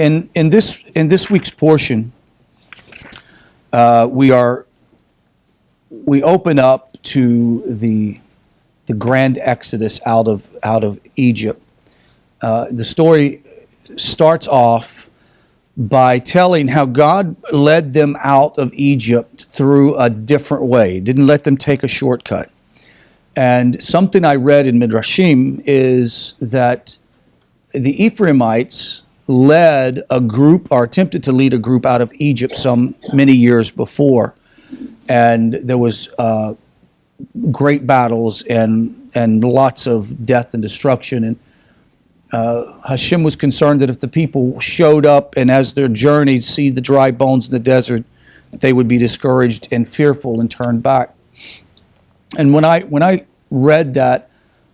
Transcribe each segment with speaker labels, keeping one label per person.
Speaker 1: In this week's portion, we open up to the grand exodus out of Egypt. The story starts off by telling how God led them out of Egypt through a different way. Didn't let them take a shortcut. And something I read in Midrashim is that the Ephraimites led a group, or attempted to lead a group out of Egypt some many years before. And there was great battles and lots of death and destruction. And Hashem was concerned that if the people showed up and as their journeyed see the dry bones in the desert, they would be discouraged and fearful and turn back. And when I read that,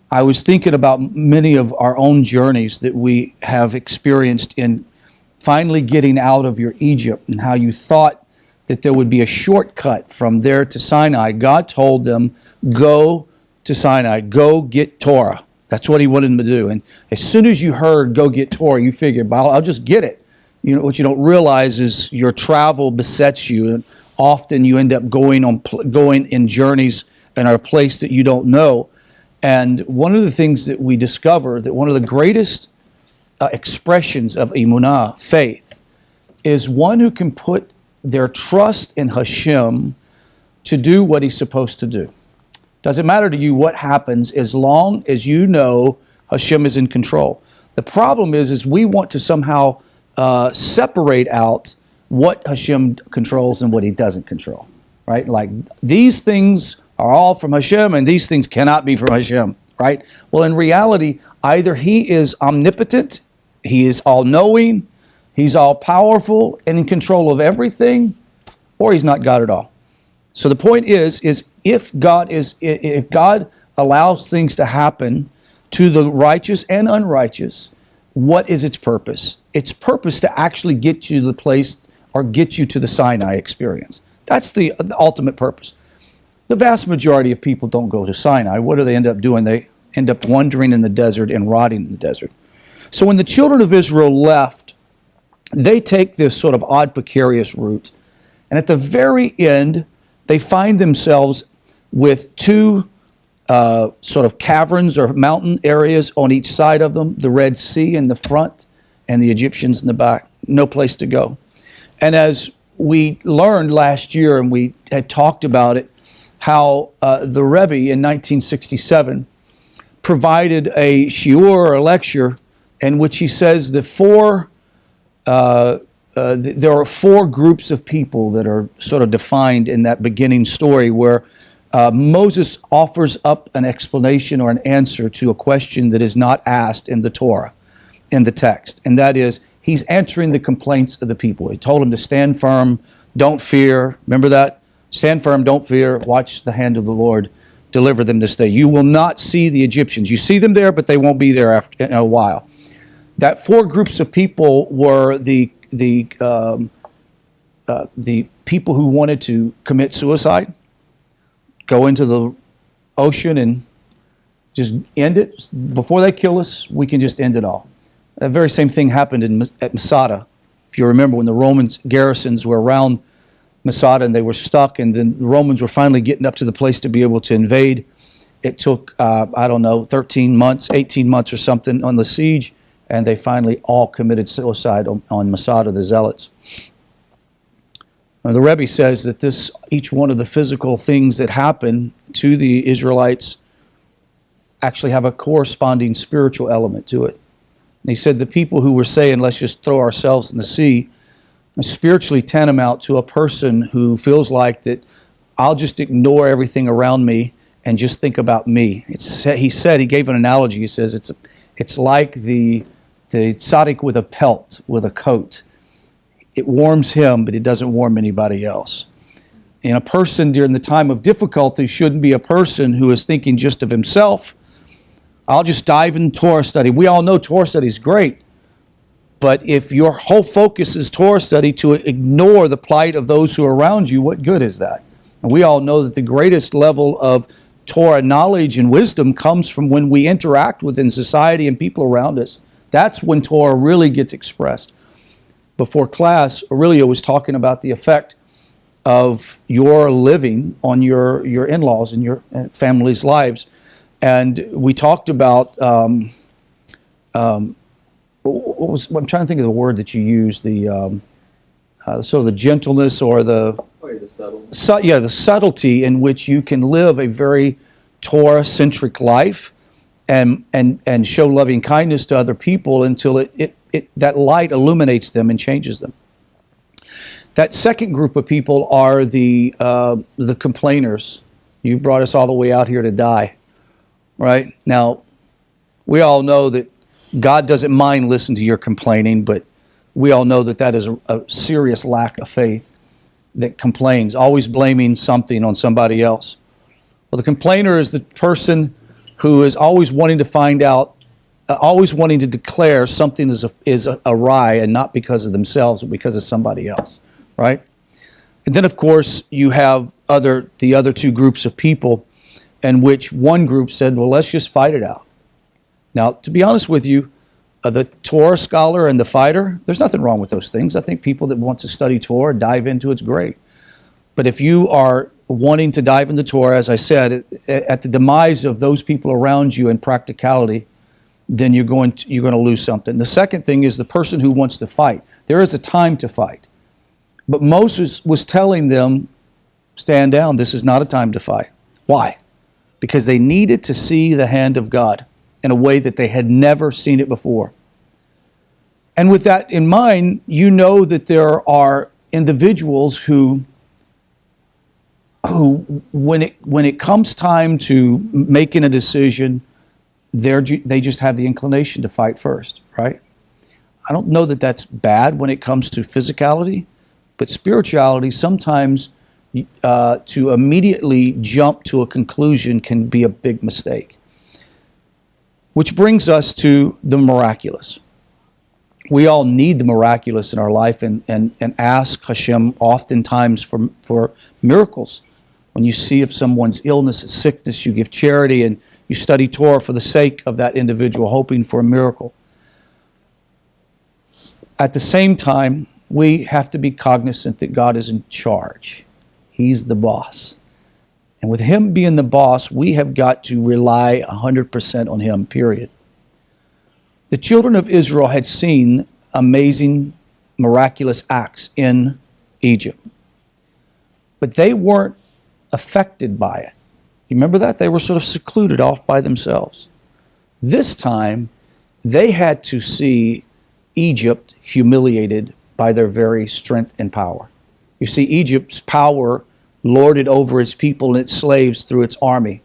Speaker 1: I was thinking about many of our own journeys that we have experienced in finally getting out of your Egypt, and how you thought that there would be a shortcut from there to Sinai. God told them, go to Sinai, go get Torah. That's what he wanted them to do. And as soon as you heard, go get Torah, you figured, well, I'll just get it. You know, what you don't realize is your travel besets you, and often you end up going in journeys in a place that you don't know. And one of the things that we discover, that one of the greatest expressions of emunah, faith, is one who can put their trust in Hashem to do what he's supposed to do. Doesn't matter to you what happens as long as you know Hashem is in control. The problem is we want to somehow separate out what Hashem controls and what he doesn't control, right? Like, these things are all from Hashem and these things cannot be from Hashem, right? Well, in reality, either he is omnipotent, he is all-knowing, he's all-powerful and in control of everything, or he's not God at all. So the point is if God allows things to happen to the righteous and unrighteous, what is its purpose? Its purpose to actually get you to the place, or get you to the Sinai experience. That's the ultimate purpose. The vast majority of people don't go to Sinai. What do they end up doing? They end up wandering in the desert and rotting in the desert. So when the children of Israel left, they take this sort of odd, precarious route. And at the very end, they find themselves with two sort of caverns or mountain areas on each side of them, the Red Sea in the front and the Egyptians in the back. No place to go. And as we learned last year, and we had talked about it, how the Rebbe in 1967 provided a shiur, or a lecture, in which he says that there are four groups of people that are sort of defined in that beginning story, where Moses offers up an explanation or an answer to a question that is not asked in the Torah, in the text. And that is, he's answering the complaints of the people. He told them to stand firm, don't fear. Remember that? Stand firm, don't fear, watch the hand of the Lord deliver them this day. You will not see the Egyptians. You see them there, but they won't be there after in a while. That four groups of people were the people who wanted to commit suicide, go into the ocean and just end it. Before they kill us, we can just end it all. That very same thing happened at Masada. If you remember, when the Romans garrisons were around Masada and they were stuck, and then the Romans were finally getting up to the place to be able to invade. It took, 13 months, 18 months or something on the siege, and they finally all committed suicide on Masada, the Zealots. Now, the Rebbe says that each one of the physical things that happen to the Israelites actually have a corresponding spiritual element to it. And he said the people who were saying, let's just throw ourselves in the sea, spiritually tantamount to a person who feels like that I'll just ignore everything around me and just think about me. He gave an analogy. He says it's like the tzaddik with a pelt, with a coat. It warms him, but it doesn't warm anybody else. And a person during the time of difficulty shouldn't be a person who is thinking just of himself. I'll just dive in Torah study. We all know Torah study is great. But if your whole focus is Torah study to ignore the plight of those who are around you, what good is that? And we all know that the greatest level of Torah knowledge and wisdom comes from when we interact within society and people around us. That's when Torah really gets expressed. before class, Aurelio was talking about the effect of your living on your in-laws and your family's lives. And we talked about, I'm trying to think of the word that you used, the sort of the gentleness or the the subtlety in which you can live a very Torah-centric life and show loving kindness to other people until that light illuminates them and changes them. That second group of people are the complainers. You brought us all the way out here to die, right? Now, we all know that God doesn't mind listening to your complaining, but we all know that is a serious lack of faith that complains, always blaming something on somebody else. Well, the complainer is the person who is always wanting to find out, always wanting to declare something is awry, and not because of themselves, but because of somebody else, right? And then, of course, you have the other two groups of people, in which one group said, well, let's just fight it out. Now, to be honest with you, the Torah scholar and the fighter, there's nothing wrong with those things. I think people that want to study Torah, dive into it's great. But if you are wanting to dive into Torah, as I said, at the demise of those people around you in practicality, then you're going to lose something. The second thing is the person who wants to fight. There is a time to fight. But Moses was telling them, stand down, this is not a time to fight. Why? Because they needed to see the hand of God in a way that they had never seen it before. And with that in mind, you know that there are individuals who when it comes time to making a decision, they just have the inclination to fight first, right? I don't know that that's bad when it comes to physicality, but spirituality, sometimes to immediately jump to a conclusion can be a big mistake. Which brings us to the miraculous. We all need the miraculous in our life and ask Hashem oftentimes for miracles. When you see if someone's illness and sickness, you give charity and you study Torah for the sake of that individual, hoping for a miracle. At the same time, we have to be cognizant that God is in charge. He's the boss. And with Him being the boss, we have got to rely 100% on Him, period. The children of Israel had seen amazing, miraculous acts in Egypt. But they weren't affected by it. You remember that? They were sort of secluded off by themselves. This time, they had to see Egypt humiliated by their very strength and power. You see, Egypt's power lorded over its people and its slaves through its army.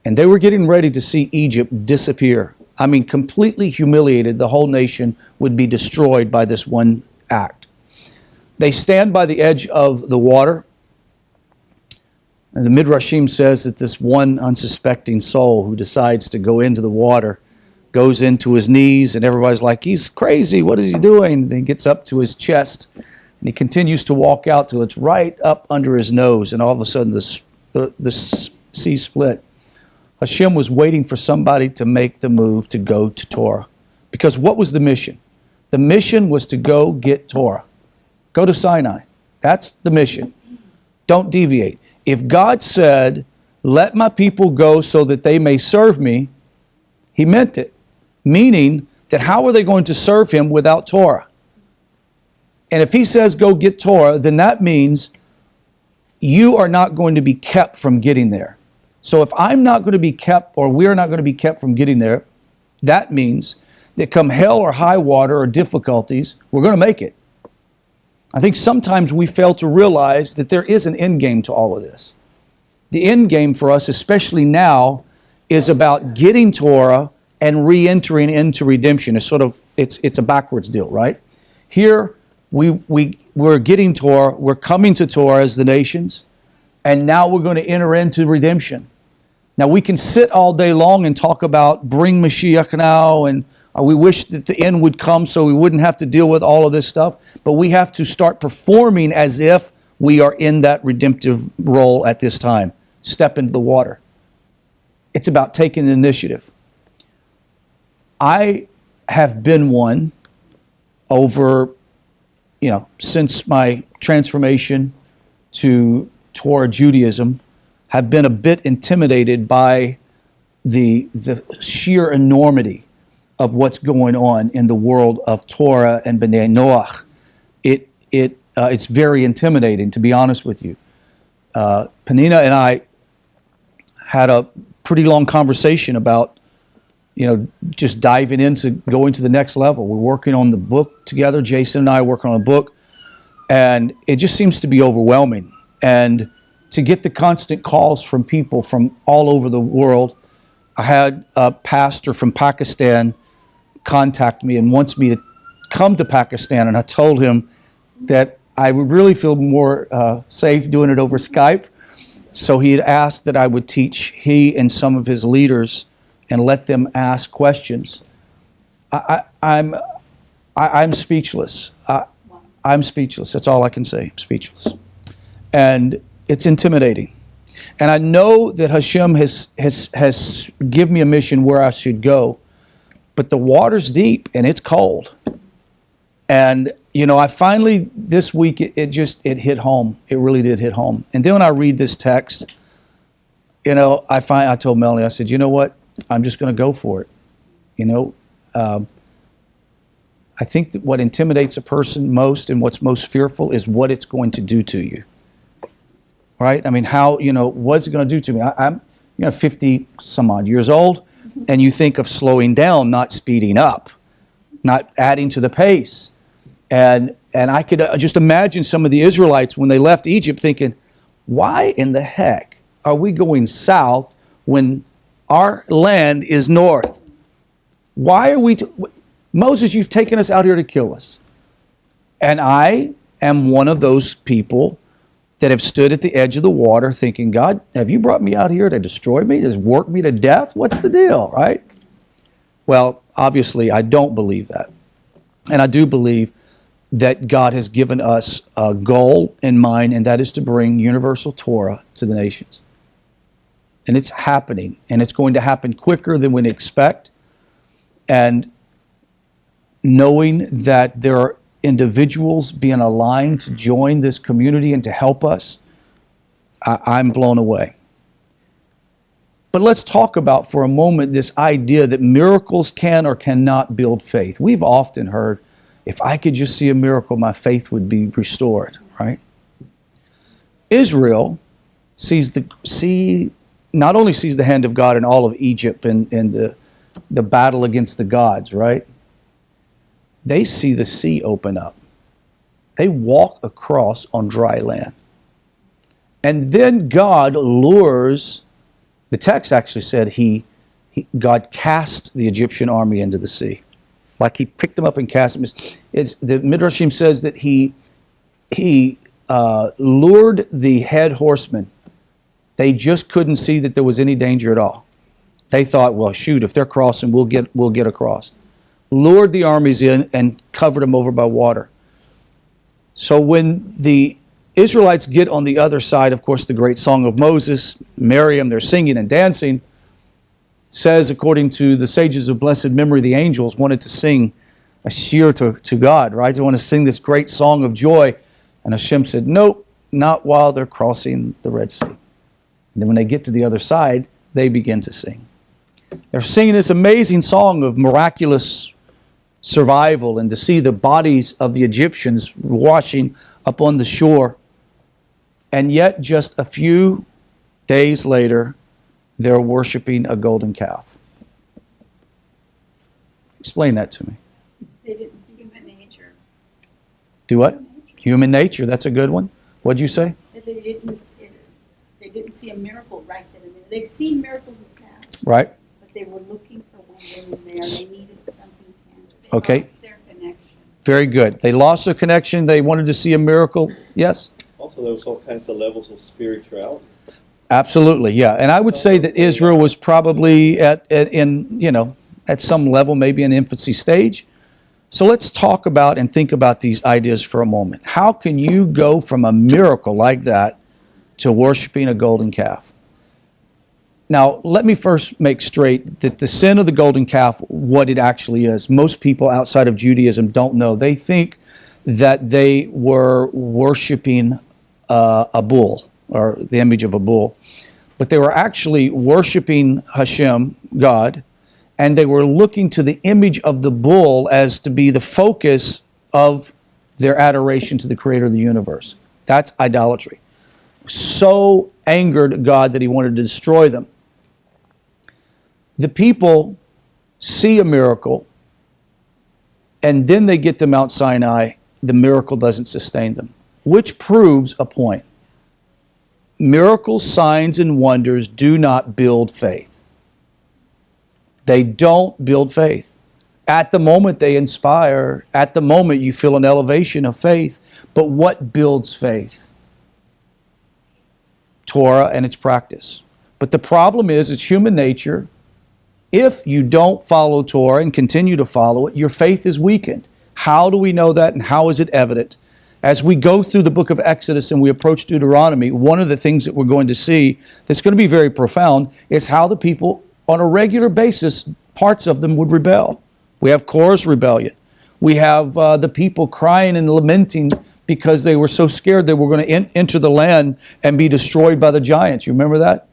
Speaker 1: And they were getting ready to see Egypt disappear. I mean, completely humiliated. The whole nation would be destroyed by this one act. They stand by the edge of the water. And the Midrashim says that this one unsuspecting soul who decides to go into the water goes into his knees, and everybody's like, he's crazy, what is he doing? And he gets up to his chest, and he continues to walk out till it's right up under his nose, and all of a sudden the sea split. Hashem was waiting for somebody to make the move to go to Torah. Because what was the mission? The mission was to go get Torah. Go to Sinai. That's the mission. Don't deviate. If God said, let my people go so that they may serve me, He meant it. Meaning that how are they going to serve Him without Torah? And if He says go get Torah, then that means you are not going to be kept from getting there. So if I'm not going to be kept, or we're not going to be kept from getting there, that means that come hell or high water or difficulties, we're going to make it. I think sometimes we fail to realize that there is an end game to all of this. The end game for us, especially now, is about getting Torah and re-entering into redemption. It's a backwards deal, right? Here, we're getting Torah, we're coming to Torah as the nations, and now we're going to enter into redemption. Now, we can sit all day long and talk about bring Mashiach now, and we wish that the end would come so we wouldn't have to deal with all of this stuff, but we have to start performing as if we are in that redemptive role at this time. Step into the water. It's about taking the initiative. I have been one over since my transformation to Torah Judaism, have been a bit intimidated by the sheer enormity of what's going on in the world of Torah and B'nai Noach. It's very intimidating, to be honest with you. Penina and I had a pretty long conversation about, just diving into going to the next level. We're working on the book together. Jason and I are working on a book, and it just seems to be overwhelming. And to get the constant calls from people from all over the world, I had a pastor from Pakistan contact me and wants me to come to Pakistan, and I told him that I would really feel more safe doing it over Skype. So he had asked that I would teach he and some of his leaders and let them ask questions. I'm speechless. I'm speechless. That's all I can say. I'm speechless. And it's intimidating. And I know that Hashem has given me a mission where I should go, but the water's deep and it's cold. And I finally, this week, it hit home. It really did hit home. And then when I read this text, I told Melanie, I said, you know what? I'm just going to go for it. I think that what intimidates a person most and what's most fearful is what it's going to do to you. Right? I mean, what's it going to do to me? I'm 50 some odd years old, and you think of slowing down, not speeding up, not adding to the pace. And I could just imagine some of the Israelites when they left Egypt thinking, why in the heck are we going south when our land is north? Why are we... Moses, you've taken us out here to kill us. And I am one of those people that have stood at the edge of the water thinking, God, have you brought me out here to destroy me, to work me to death? What's the deal, right? Well, obviously, I don't believe that. And I do believe that God has given us a goal in mind, and that is to bring universal Torah to the nations. And it's happening, and it's going to happen quicker than we expect. And knowing that there are individuals being aligned to join this community and to help us, I'm blown away. But let's talk about for a moment this idea that miracles can or cannot build faith. We've often heard, if I could just see a miracle, my faith would be restored, right? Israel not only sees the hand of God in all of Egypt and the battle against the gods, right? They see the sea open up. They walk across on dry land. And then God lures, the text actually said God cast the Egyptian army into the sea. Like he picked them up and cast them. The Midrashim says that he lured the head horsemen. They just couldn't see that there was any danger at all. They thought, well, shoot, if they're crossing, we'll get across. Lured the armies in and covered them over by water. So when the Israelites get on the other side, of course, the great song of Moses, Miriam, they're singing and dancing, says, according to the sages of blessed memory, the angels wanted to sing a shir to God, right? They want to sing this great song of joy. And Hashem said, nope, not while they're crossing the Red Sea. And then when they get to the other side, they begin to sing. They're singing this amazing song of miraculous survival and to see the bodies of the Egyptians washing up on the shore. And yet, just a few days later, they're worshiping a golden calf. Explain that to me.
Speaker 2: They didn't see human nature.
Speaker 1: Do what? Human nature, that's a good one. What'd you say?
Speaker 2: They didn't see a miracle right then and there. They've seen miracles in the past.
Speaker 1: Right.
Speaker 2: But they were looking for one then and there. They needed something tangible. They
Speaker 1: Okay.
Speaker 2: lost their connection.
Speaker 1: Very good. They lost their connection. They wanted to see a miracle. Yes?
Speaker 3: Also, there was all kinds of levels of spirituality.
Speaker 1: Absolutely, yeah. And I would say that Israel was probably at some level, maybe an infancy stage. So let's talk about and think about these ideas for a moment. How can you go from a miracle like that to worshiping a golden calf? Now, let me first make straight that the sin of the golden calf, what it actually is. Most people outside of Judaism don't know. They think that they were worshiping a bull, or the image of a bull. But they were actually worshiping Hashem, God, and they were looking to the image of the bull as to be the focus of their adoration to the creator of the universe. That's idolatry. So angered God that he wanted to destroy them. The people see a miracle, and then they get to Mount Sinai. The miracle doesn't sustain them, which proves a point. Miracles, signs, and wonders do not build faith. They don't build faith. At the moment they inspire, at the moment you feel an elevation of faith, but what builds faith? Torah and its practice. But the problem is, it's human nature. If you don't follow Torah and continue to follow it, your faith is weakened. How do we know that, and how is it evident? As we go through the book of Exodus and we approach Deuteronomy, one of the things that we're going to see that's going to be very profound is how the people, on a regular basis, parts of them would rebel. We have Korah's rebellion. We have the people crying and lamenting because they were so scared they were going to enter the land and be destroyed by the giants. You remember that?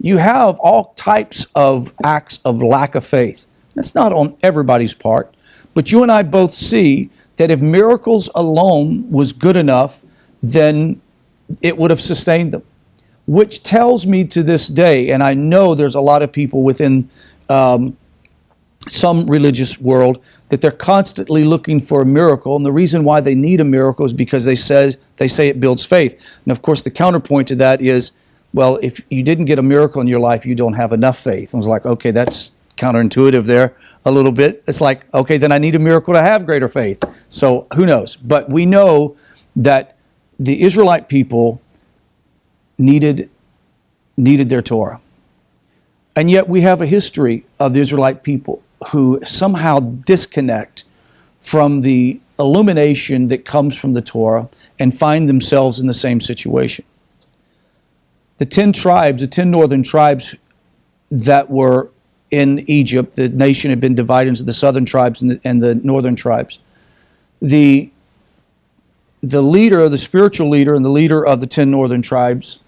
Speaker 1: You have all types of acts of lack of faith. That's not on everybody's part. But you and I both see that if miracles alone was good enough, then it would have sustained them. Which tells me to this day, and I know there's a lot of people within some religious world, that they're constantly looking for a miracle, and the reason why they need a miracle is because they say it builds faith. And of course the counterpoint to that is, well, if you didn't get a miracle in your life, you don't have enough faith. And I was like, okay, that's counterintuitive there a little bit. It's like, okay, then I need a miracle to have greater faith. So who knows? But we know that the Israelite people needed their Torah. And yet we have a history of the Israelite people who somehow disconnect from the illumination that comes from the Torah and find themselves in the same situation. The 10 tribes, the 10 northern tribes that were in Egypt, the nation had been divided into the southern tribes and the northern tribes. The leader, the spiritual leader and the leader of the 10 northern tribes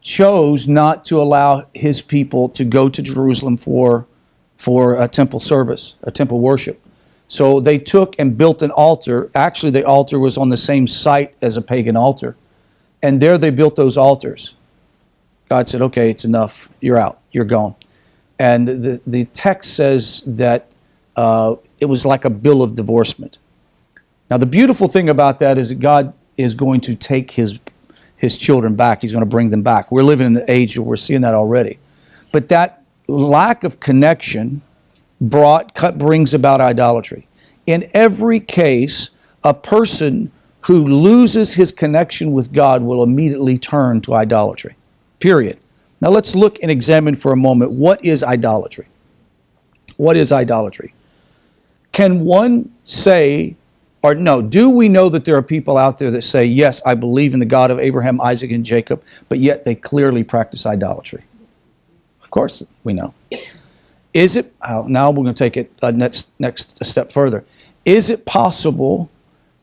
Speaker 1: chose not to allow his people to go to Jerusalem for a temple service, a temple worship. So they took and built an altar. Actually, the altar was on the same site as a pagan altar. And there they built those altars. God said, okay, it's enough. You're out. You're gone. And the text says that it was like a bill of divorcement. Now, the beautiful thing about that is that God is going to take his children back. He's going to bring them back. We're living in the age where we're seeing that already. But that lack of connection brings about idolatry. In every case, a person who loses his connection with God will immediately turn to idolatry. Period. Now let's look and examine for a moment, what is idolatry? What is idolatry? Can one say, or no, do we know that there are people out there that say, yes, I believe in the God of Abraham, Isaac, and Jacob, but yet they clearly practice idolatry? Of course we know. Is it, now we're going to take it next a step further. Is it possible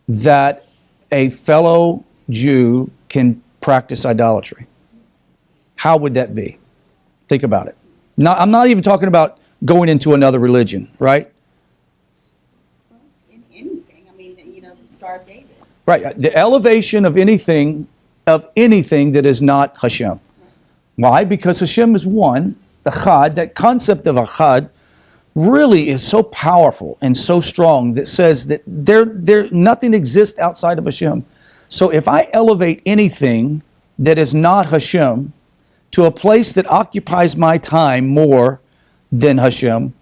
Speaker 1: that a fellow Jew can practice idolatry? How would that be? Think about it. Now, I'm not even talking about going into another religion, right?
Speaker 2: In anything, I mean, the Star of David.
Speaker 1: Right. The elevation of anything that is not Hashem. Why? Because Hashem is one. Echad, that concept of Echad really is so powerful and so strong that says that nothing exists outside of Hashem. So if I elevate anything that is not Hashem to a place that occupies my time more than Hashem,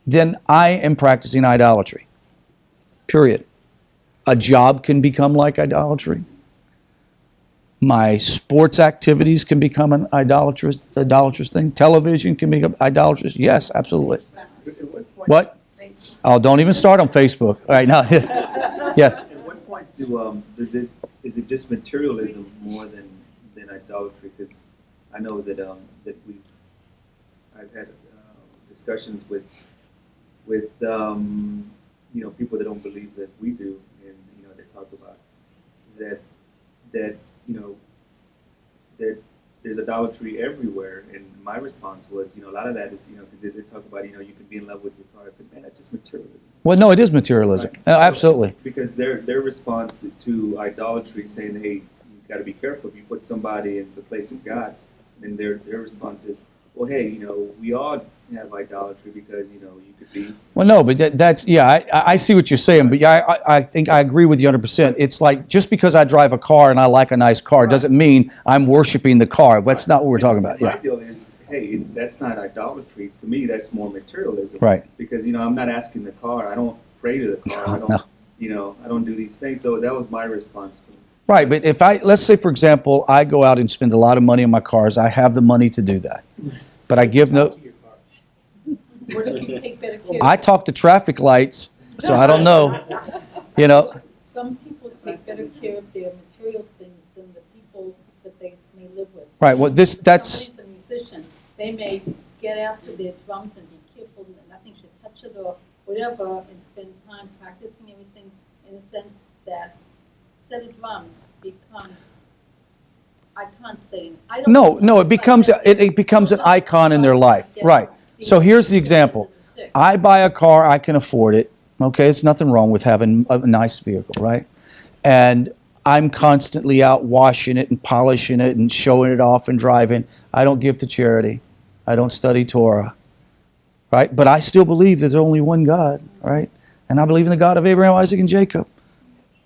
Speaker 1: then I am practicing idolatry. Period. A job can become like idolatry. My sports activities can become an idolatrous thing. Television can become idolatrous. Yes, absolutely. What? Oh, don't even start on Facebook. All right, now, yes.
Speaker 4: At what point is it just materialism more than idolatry? Because I know that I've had discussions with people that don't believe that we do, and idolatry everywhere. And my response was, a lot of that is, because they talk about, you can be in love with your car. I said, man, that's just materialism.
Speaker 1: Well, no, it is materialism.
Speaker 4: Right.
Speaker 1: Absolutely.
Speaker 4: Because their response to idolatry, saying, hey, you've got to be careful if you put somebody in the place of God, and their response is, well, hey, we all have idolatry because, you could be.
Speaker 1: Well, no, but that's, yeah, I see what you're saying, but yeah, I think I agree with you 100%. It's like, just because I drive a car and I like a nice car doesn't mean I'm worshiping the car. That's not what we're talking about.
Speaker 4: My
Speaker 1: Yeah.
Speaker 4: deal is, hey, that's not idolatry. To me, that's more materialism.
Speaker 1: Right.
Speaker 4: Because, I'm not asking the car. I don't pray to the car. I don't, I don't do these things. So that was my response to it.
Speaker 1: Right, but if let's say, for example, I go out and spend a lot of money on my cars, I have the money to do that. But I give no,
Speaker 2: What if you take better care?
Speaker 1: I talk to traffic lights, so I don't know,
Speaker 2: Some people take better care of their material things than the people that they may live with.
Speaker 1: Right, well, that's,
Speaker 2: Somebody's a musician, they may get after their drums and be careful that nothing should touch it or whatever, and spend time practicing everything in a sense that set of drums becomes, I can't say, I don't.
Speaker 1: no, it becomes an icon in their life. Right. So here's the example. I buy a car, I can afford it. Okay, there's nothing wrong with having a nice vehicle, right? And I'm constantly out washing it and polishing it and showing it off and driving. I don't give to charity. I don't study Torah, right? But I still believe there's only one God, right? And I believe in the God of Abraham, Isaac, and Jacob.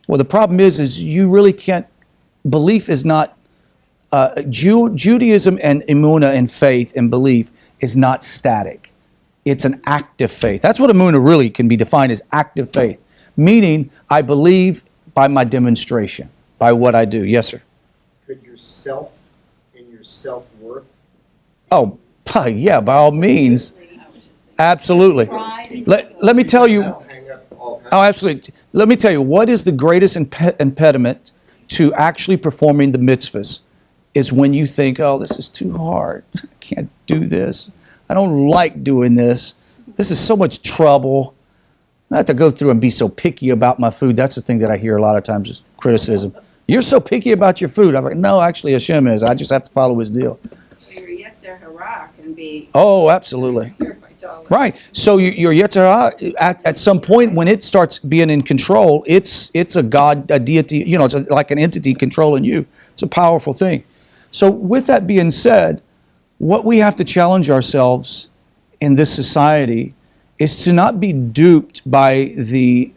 Speaker 1: Well, the problem is you really can't, belief is not, Judaism and emunah and faith and belief is not static. It's an active faith. That's what emunah really can be defined as, active faith. Meaning, I believe by my demonstration, by what I do. Yes, sir?
Speaker 5: Could yourself and your self-worth?
Speaker 1: Oh, yeah, by all means. Absolutely. Let me tell you.
Speaker 5: Hang up all kinds
Speaker 1: Oh, absolutely. Let me tell you, what is the greatest impediment to actually performing the mitzvahs is when you think, oh, this is too hard. I can't do this. I don't like doing this. This is so much trouble. I have to go through and be so picky about my food. That's the thing that I hear a lot of times is criticism. You're so picky about your food. I'm like, no, actually Hashem is. I just have to follow his deal.
Speaker 6: Your Yetzer Hara can be.
Speaker 1: Oh, absolutely. Right. So your Yetzer Hara, at some point when it starts being in control, it's a God, a deity, it's like an entity controlling you. It's a powerful thing. So with that being said, what we have to challenge ourselves in this society is to not be duped by the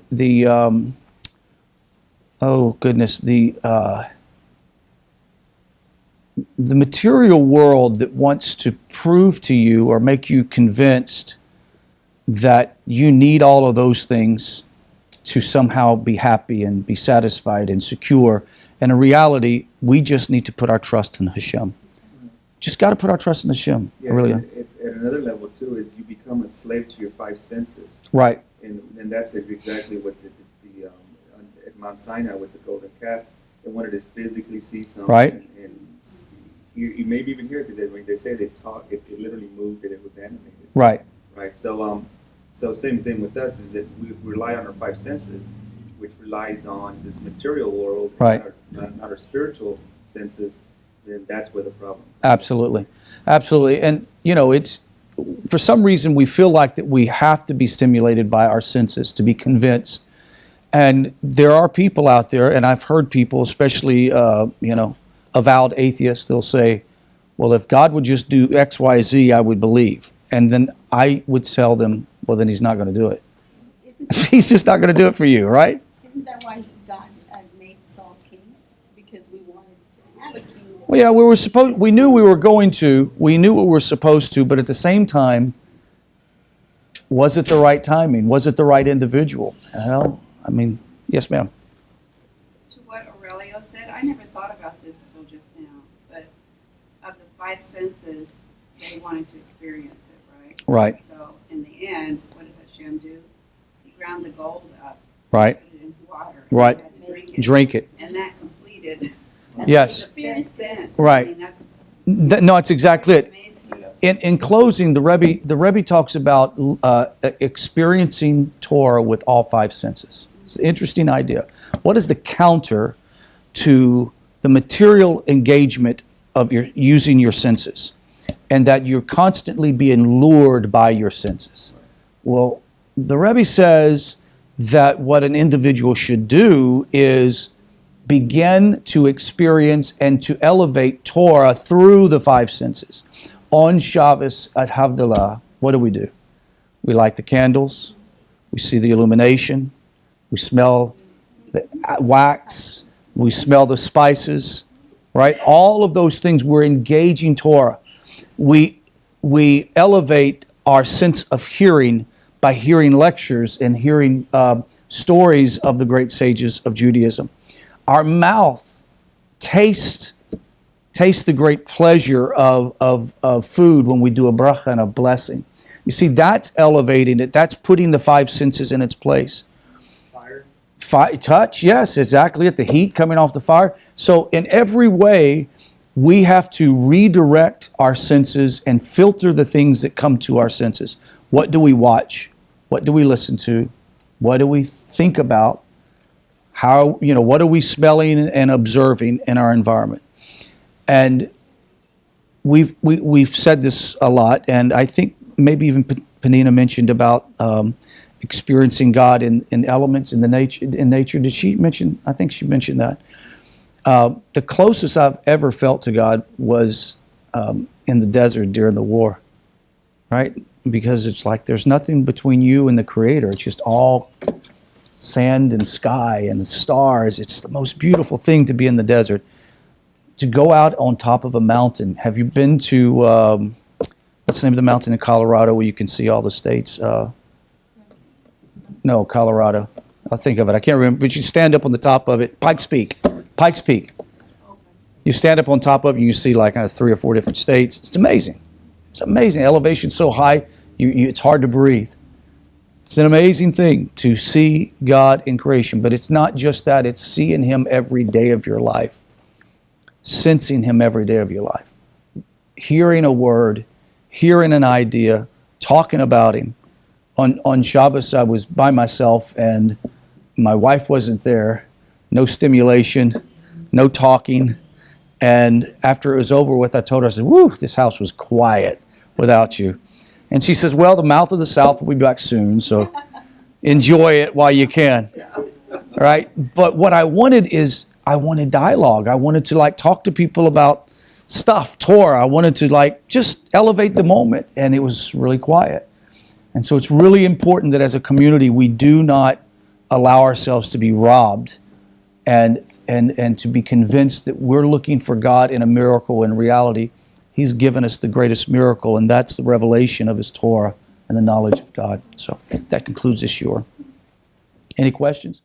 Speaker 1: material world that wants to prove to you or make you convinced that you need all of those things to somehow be happy and be satisfied and secure. And in reality, we just need to put our trust in Hashem. Just got to put our trust in Hashem.
Speaker 4: Yeah,
Speaker 1: Really.
Speaker 4: at another level too is you become a slave to your five senses,
Speaker 1: Right.
Speaker 4: and that's exactly what the at Mount Sinai with the golden calf. They wanted to physically see something,
Speaker 1: Right.
Speaker 4: And you maybe even hear it because when they say they talk, it literally moved and it was animated.
Speaker 1: Right.
Speaker 4: Right. So same thing with us is that we rely on our five senses, which relies on this material world,
Speaker 1: Right.
Speaker 4: not our spiritual senses. Then that's where the problem.
Speaker 1: Absolutely. Absolutely. And, it's, for some reason, we feel like that we have to be stimulated by our senses to be convinced. And there are people out there, and I've heard people, especially, avowed atheists, they'll say, well, if God would just do X, Y, Z, I would believe. And then I would tell them, well, then he's not going to do it. He's just not going to do it for you, right?
Speaker 2: Isn't that why God made Saul king? Because we wanted to have a king.
Speaker 1: Well, yeah, we knew we were supposed to, but at the same time, was it the right timing? Was it the right individual? Yes, ma'am.
Speaker 6: To what Aurelio said, I never thought about this till just now, but of the five senses, they wanted to experience it, right?
Speaker 1: Right.
Speaker 6: So in the end, what did Hashem do? He ground the gold up,
Speaker 1: Right.
Speaker 6: put it into water,
Speaker 1: Right.
Speaker 6: and had to drink it,
Speaker 1: Drink it.
Speaker 6: and that completed.
Speaker 1: Yes.
Speaker 6: The fifth sense.
Speaker 1: Right.
Speaker 6: I mean, that's
Speaker 1: No, it's exactly it.
Speaker 6: amazing.
Speaker 1: In closing, the Rebbe talks about experiencing Torah with all five senses. It's an interesting idea. What is the counter to the material engagement of your using your senses, and that you're constantly being lured by your senses. Well, the Rebbe says that what an individual should do is begin to experience and to elevate Torah through the five senses. On Shabbos at Havdalah, what do? We light the candles, we see the illumination, we smell the wax, we smell the spices, right? All of those things, we're engaging Torah. We elevate our sense of hearing by hearing lectures and hearing stories of the great sages of Judaism. Our mouth tastes the great pleasure of food when we do a bracha and a blessing. You see, that's elevating it. That's putting the five senses in its place. Touch, yes, exactly. At the heat coming off the fire. So in every way, we have to redirect our senses and filter the things that come to our senses. What do we watch? What do we listen to? What do we think about? How, what are we smelling and observing in our environment? And we've said this a lot, and I think maybe even Penina mentioned about experiencing God in elements in nature. Did she mention? I think she mentioned that. The closest I've ever felt to God was in the desert during the war, right? Because it's like there's nothing between you and the Creator. It's just all sand and sky and stars. It's the most beautiful thing to be in the desert. To go out on top of a mountain. Have you been to, what's the name of the mountain in Colorado where you can see all the states? No, Colorado. I'll think of it. I can't remember. But you stand up on the top of it. Pikes Peak. You stand up on top of it and you see like 3 or 4 different states. It's amazing. It's amazing. Elevation's so high, it's hard to breathe. It's an amazing thing to see God in creation. But it's not just that. It's seeing Him every day of your life. Sensing Him every day of your life. Hearing a word. Hearing an idea. Talking about Him. On Shabbos, I was by myself and my wife wasn't there. No stimulation. No talking. And after it was over with, I told her, I said, whew, this house was quiet without you. And she says, well, the mouth of the South will be back soon, so enjoy it while you can. All right? But what I wanted dialogue. I wanted to talk to people about stuff, Torah. I wanted to just elevate the moment, and it was really quiet. And so it's really important that as a community, we do not allow ourselves to be robbed and to be convinced that we're looking for God in a miracle. In reality, He's given us the greatest miracle, and that's the revelation of His Torah and the knowledge of God. So that concludes this year. Any questions?